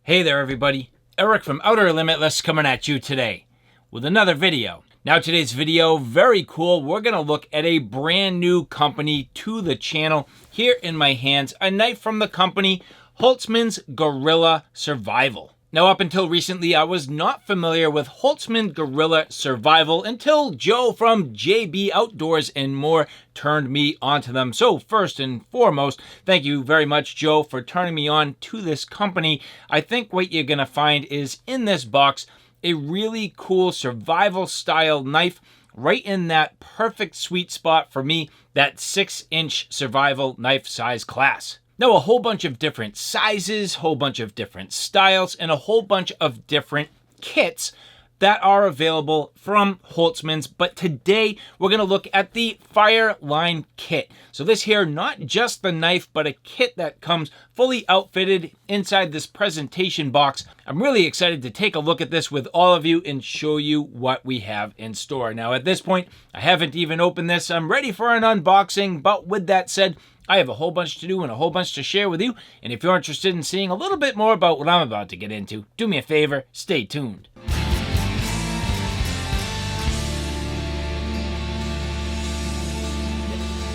Hey there everybody, Eric from Outer Limitless coming at you today with another video. Now today's video, very cool. We're going to look at a brand new company to the channel. Here in my hands, a knife from the company Holtzman's Gorilla Survival. Now up until recently, I was not familiar with Holtzman Gorilla Survival until Joe from JB Outdoors and More turned me onto them. So first and foremost, thank you very much, Joe, for turning me on to this company. I think what you're going to find is in this box, a really cool survival style knife right in that perfect sweet spot for me, that 6-inch survival knife size class. Now, a whole bunch of different sizes, whole bunch of different styles, and a whole bunch of different kits that are available from Holtzman's. But today, we're going to look at the Fireline kit. So this here, not just the knife, but a kit that comes fully outfitted inside this presentation box. I'm really excited to take a look at this with all of you and show you what we have in store. Now, at this point, I haven't even opened this. I'm ready for an unboxing, but with that said, I have a whole bunch to do and a whole bunch to share with you. And if you're interested in seeing a little bit more about what I'm about to get into, do me a favor, stay tuned.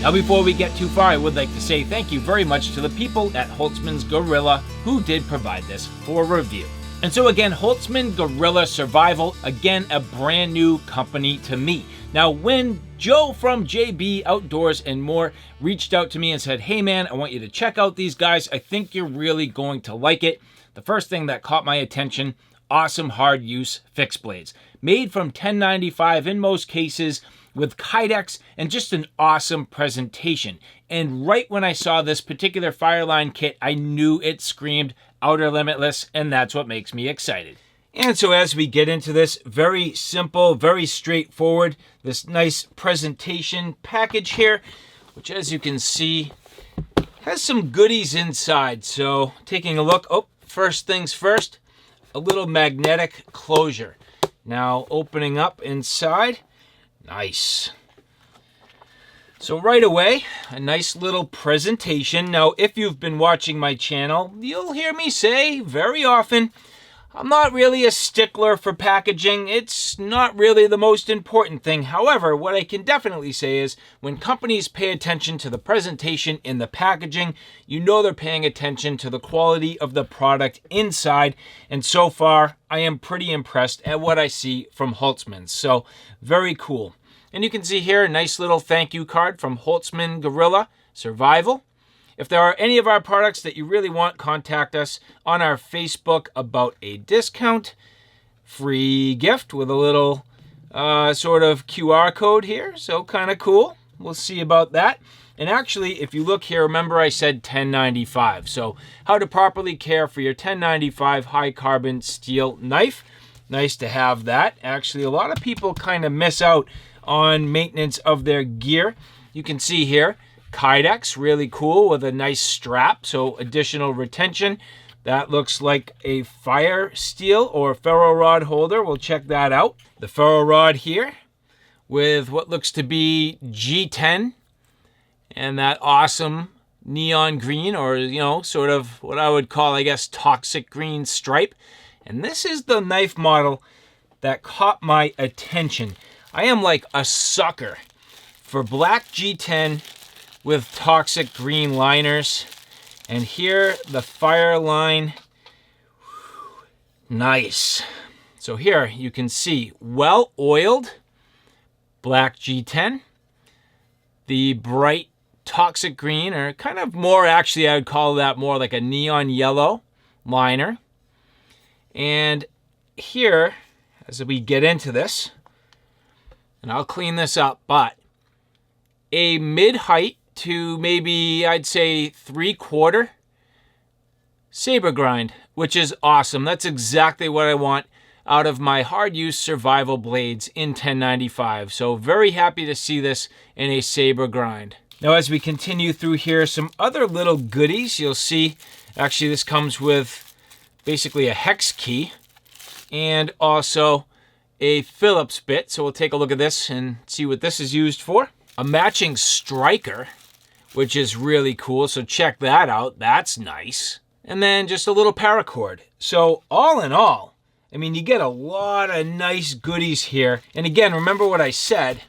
Now, before we get too far, I would like to say thank you very much to the people at Holtzman's Gorilla who did provide this for review. And so again, Holtzman Gorilla Survival, again, a brand new company to me. Now, when Joe from JB Outdoors and More reached out to me and said, hey man, I want you to check out these guys. I think you're really going to like it. The first thing that caught my attention, awesome hard use fixed blades. Made from 1095 in most cases with Kydex and just an awesome presentation. And right when I saw this particular Fireline kit, I knew it screamed Outer Limitless, and that's what makes me excited. And so as we get into this, very simple, very straightforward, this nice presentation package here, which as you can see, has some goodies inside. So taking a look, first things first, a little magnetic closure. Now opening up inside, nice. So right away, a nice little presentation. Now, if you've been watching my channel, you'll hear me say very often, I'm not really a stickler for packaging. It's not really the most important thing. However, what I can definitely say is when companies pay attention to the presentation in the packaging, you know they're paying attention to the quality of the product inside. And so far, I am pretty impressed at what I see from Holtzman. So very cool. And you can see here a nice little thank you card from Holtzman Gorilla Survival. If there are any of our products that you really want, contact us on our Facebook about a discount. Free gift with a little sort of QR code here. So kind of cool. We'll see about that. And actually, if you look here, remember I said 1095. So how to properly care for your 1095 high carbon steel knife. Nice to have that. Actually, a lot of people kind of miss out on maintenance of their gear. You can see here, Kydex, really cool with a nice strap, so additional retention. That looks like a fire steel or ferro rod holder. We'll check that out. The ferro rod here with what looks to be G10 and that awesome neon green, or sort of what I would call, I guess, toxic green stripe. And this is the knife model that caught my attention. I am like a sucker for black G10 with toxic green liners. And here, the Fireline. Nice. So here you can see well-oiled black G10. The bright toxic green, or kind of more, actually, I would call that more like a neon yellow liner. And here, as we get into this, and I'll clean this up, but a mid-height to maybe, I'd say, 3/4 saber grind, which is awesome. That's exactly what I want out of my hard use survival blades in 1095. So very happy to see this in a saber grind. Now, as we continue through here, some other little goodies. You'll see, actually, this comes with basically a hex key and also a Phillips bit. So we'll take a look at this and see what this is used for. A matching striker, which is really cool. So check that out. That's nice. and then just a little paracord. So all in all, I mean, you get a lot of nice goodies here. And again, remember what I said,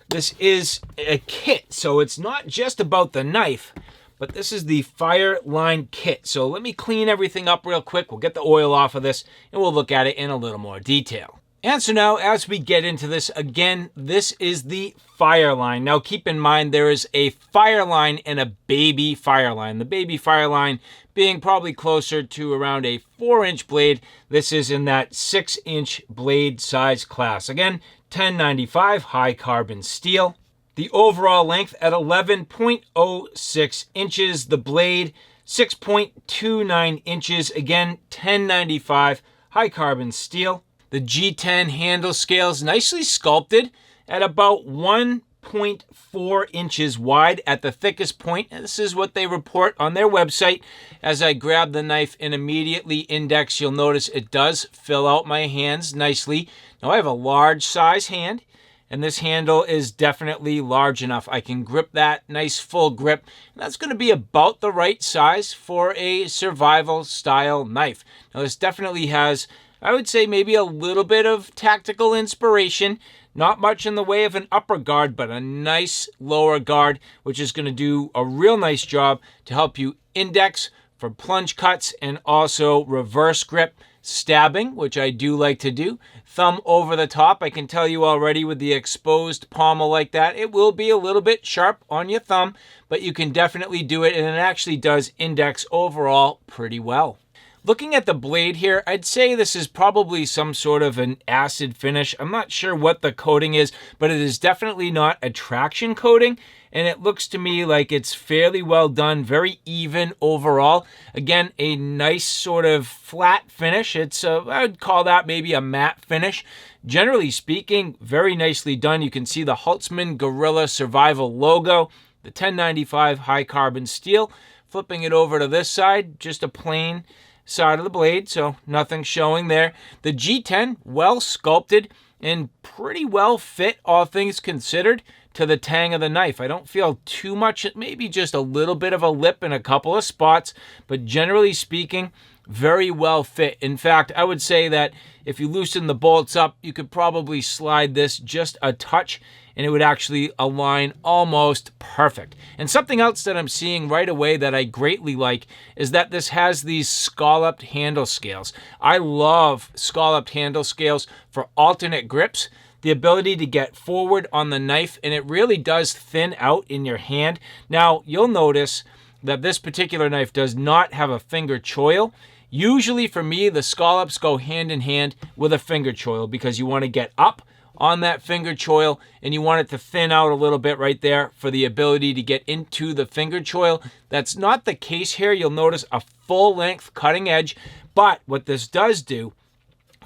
this is a kit, so it's not just about the knife, but this is the Fireline kit. So let me clean everything up real quick. We'll get the oil off of this, and we'll look at it in a little more detail. And so now, as we get into this, again, this is the Fireline. Now, keep in mind, there is a Fireline and a baby Fireline. The baby Fireline being probably closer to around a 4-inch blade. This is in that 6-inch blade size class. Again, 1095 high carbon steel. The overall length at 11.06 inches. The blade, 6.29 inches. Again, 1095 high carbon steel. The G10 handle scales nicely sculpted at about 1.4 inches wide at the thickest point. And this is what they report on their website. As I grab the knife and immediately index, you'll notice it does fill out my hands nicely. Now I have a large size hand, and this handle is definitely large enough. I can grip that nice full grip. And that's going to be about the right size for a survival style knife. Now this definitely has, I would say, maybe a little bit of tactical inspiration. Not much in the way of an upper guard, but a nice lower guard, which is going to do a real nice job to help you index for plunge cuts and also reverse grip stabbing, which I do like to do. Thumb over the top. I can tell you already with the exposed pommel like that, it will be a little bit sharp on your thumb, but you can definitely do it, and it actually does index overall pretty well. Looking at the blade here, I'd say this is probably some sort of an acid finish. I'm not sure what the coating is, but it is definitely not a traction coating, and it looks to me like it's fairly well done, very even overall. Again, a nice sort of flat finish. It's I would call that maybe a matte finish. Generally speaking, very nicely done. You can see the Holtzman Gorilla Survival logo, the 1095 high carbon steel. Flipping it over to this side, just a plain side of the blade, so nothing showing there. The G10, well sculpted and pretty well fit, all things considered, to the tang of the knife. I don't feel too much, maybe just a little bit of a lip in a couple of spots, but generally speaking, very well fit. In fact, I would say that if you loosen the bolts up, you could probably slide this just a touch and it would actually align almost perfect. And something else that I'm seeing right away that I greatly like is that this has these scalloped handle scales. I love scalloped handle scales for alternate grips, the ability to get forward on the knife, and it really does thin out in your hand. Now, you'll notice that this particular knife does not have a finger choil. Usually for me, the scallops go hand in hand with a finger choil because you want to get up on that finger choil and you want it to thin out a little bit right there for the ability to get into the finger choil. That's not the case here. You'll notice a full length cutting edge, but what this does do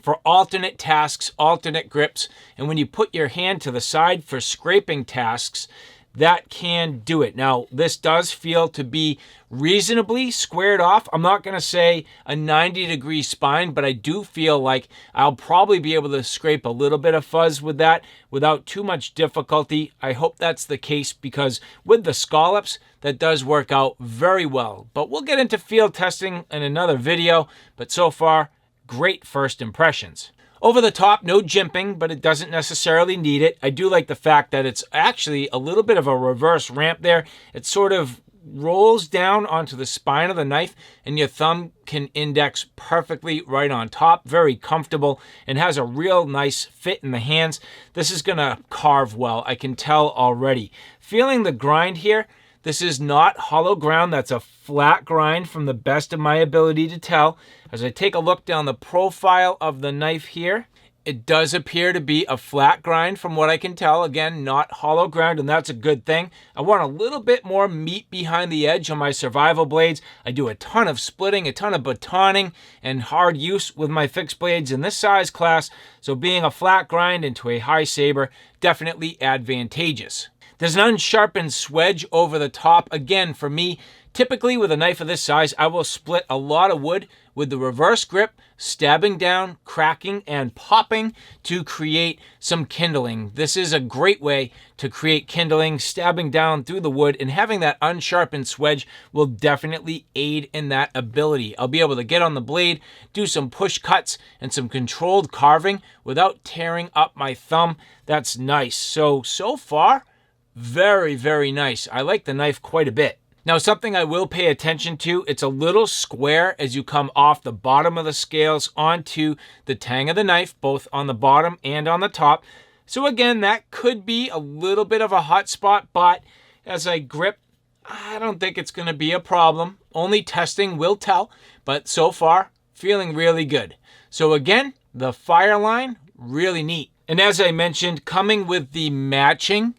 for alternate tasks, alternate grips, and when you put your hand to the side for scraping tasks, that can do it. Now, this does feel to be reasonably squared off. I'm not going to say a 90-degree spine, but I do feel like I'll probably be able to scrape a little bit of fuzz with that without too much difficulty. I hope that's the case because with the scallops, that does work out very well. But we'll get into field testing in another video, but so far, great first impressions. Over the top, no jimping, but it doesn't necessarily need it. I do like the fact that it's actually a little bit of a reverse ramp there. It sort of rolls down onto the spine of the knife and your thumb can index perfectly right on top. Very comfortable and has a real nice fit in the hands. This is going to carve well, I can tell already. Feeling the grind here, this is not hollow ground. That's a flat grind from the best of my ability to tell. As I take a look down the profile of the knife here, it does appear to be a flat grind from what I can tell. Again, not hollow ground, and that's a good thing. I want a little bit more meat behind the edge on my survival blades. I do a ton of splitting, a ton of batoning, and hard use with my fixed blades in this size class, so being a flat grind into a high saber, definitely advantageous. There's an unsharpened swedge over the top. Again, for me, Typically with a knife of this size, I will split a lot of wood with the reverse grip, stabbing down, cracking, and popping to create some kindling. This is a great way to create kindling, stabbing down through the wood, and having that unsharpened swedge will definitely aid in that ability. I'll be able to get on the blade, do some push cuts, and some controlled carving without tearing up my thumb. That's nice. So far, very, very nice. I like the knife quite a bit. Now, something I will pay attention to, it's a little square as you come off the bottom of the scales onto the tang of the knife, both on the bottom and on the top. So again, that could be a little bit of a hot spot, but as I grip, I don't think it's going to be a problem. Only testing will tell, but so far, feeling really good. So again, the Fireline, really neat. And as I mentioned, coming with the matching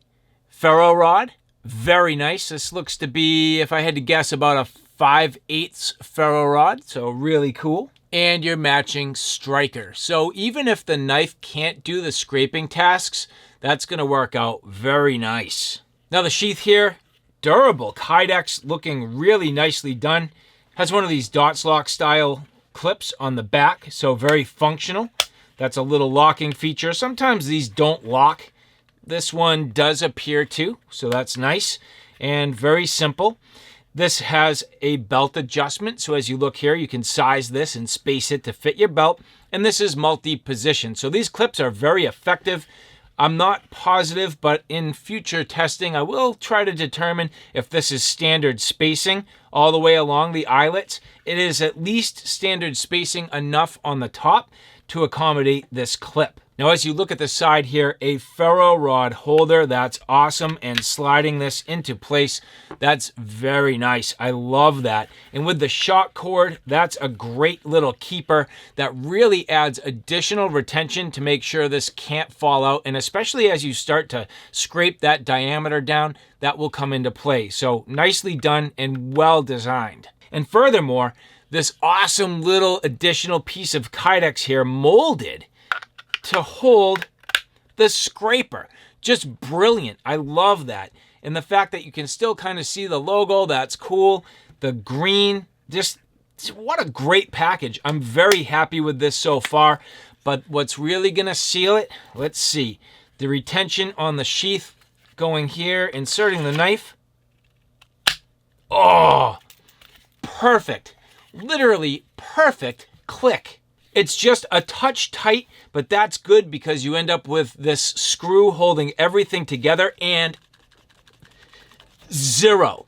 ferro rod, very nice. This looks to be, if I had to guess, about a 5/8 ferro rod, so really cool. And your matching striker. So even if the knife can't do the scraping tasks, that's going to work out very nice. Now the sheath here, durable Kydex, looking really nicely done. Has one of these Dotslock style clips on the back, so very functional. That's a little locking feature. Sometimes these don't lock. This one does appear to, so that's nice and very simple. This has a belt adjustment, so as you look here, you can size this and space it to fit your belt, and this is multi-position. So these clips are very effective. I'm not positive, but in future testing, I will try to determine if this is standard spacing all the way along the eyelets. It is at least standard spacing enough on the top to accommodate this clip. Now, as you look at the side here, a ferro rod holder, that's awesome, and sliding this into place, that's very nice. I love that. And with the shock cord, that's a great little keeper that really adds additional retention to make sure this can't fall out, and especially as you start to scrape that diameter down, that will come into play. So nicely done and well designed. And furthermore, this awesome little additional piece of Kydex here molded to hold the scraper. Just brilliant. I love that. And the fact that you can still kind of see the logo, that's cool. The green, just what a great package. I'm very happy with this so far. But what's really going to seal it, let's see. The retention on the sheath going here, inserting the knife. Oh, perfect. Literally perfect click. It's just a touch tight, but that's good because you end up with this screw holding everything together and zero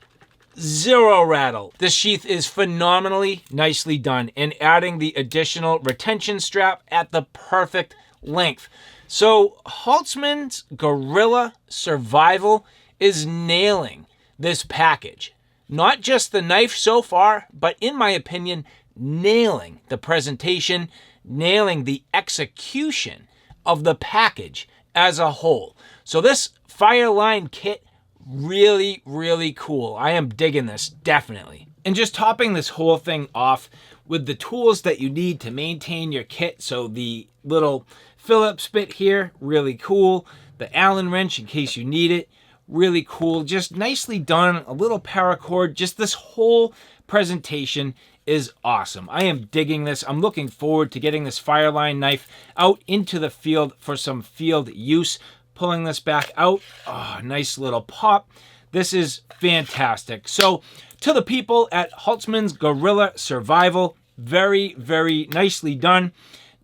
rattle. This sheath is phenomenally nicely done, and adding the additional retention strap at the perfect length. So Holtzman's Gorilla Survival is nailing this package. Not just the knife so far, but in my opinion, nailing the presentation, nailing the execution of the package as a whole. So this Fireline kit, really, really cool. I am digging this, definitely. And just topping this whole thing off with the tools that you need to maintain your kit. So the little Phillips bit here, really cool. The Allen wrench in case you need it, really cool. Just nicely done. A little paracord. Just this whole presentation is awesome. I am digging this. I'm looking forward to getting this Fireline knife out into the field for some field use. Pulling this back out. Oh, nice little pop. This is fantastic. So to the people at Holtzman's Gorilla Survival, very, very nicely done.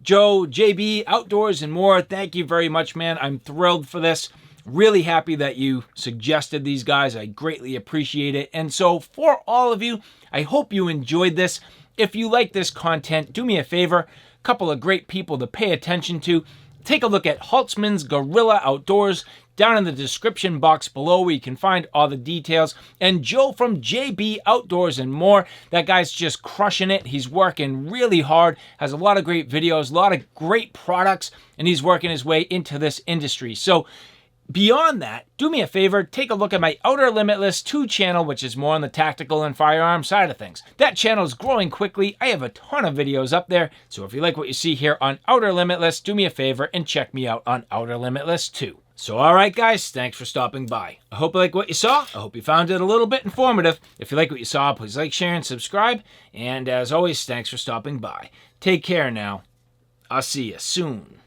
Joe, JB, Outdoors and More, thank you very much, man. I'm thrilled for this. Really happy that you suggested these guys. I greatly appreciate it. And so for all of you, I hope you enjoyed this. If you like this content, do me a favor. A couple of great people to pay attention to. Take a look at Holtzman's Gorilla Outdoors down in the description box below where you can find all the details. And Joe from JB Outdoors and More, that guy's just crushing it. He's working really hard, has a lot of great videos, a lot of great products, and he's working his way into this industry. So beyond that, do me a favor, take a look at my Outer Limitless 2 channel, which is more on the tactical and firearm side of things. That channel is growing quickly. I have a ton of videos up there. So if you like what you see here on Outer Limitless, do me a favor and check me out on Outer Limitless 2. So alright guys, thanks for stopping by. I hope you like what you saw. I hope you found it a little bit informative. If you like what you saw, please like, share, and subscribe. And as always, thanks for stopping by. Take care now. I'll see you soon.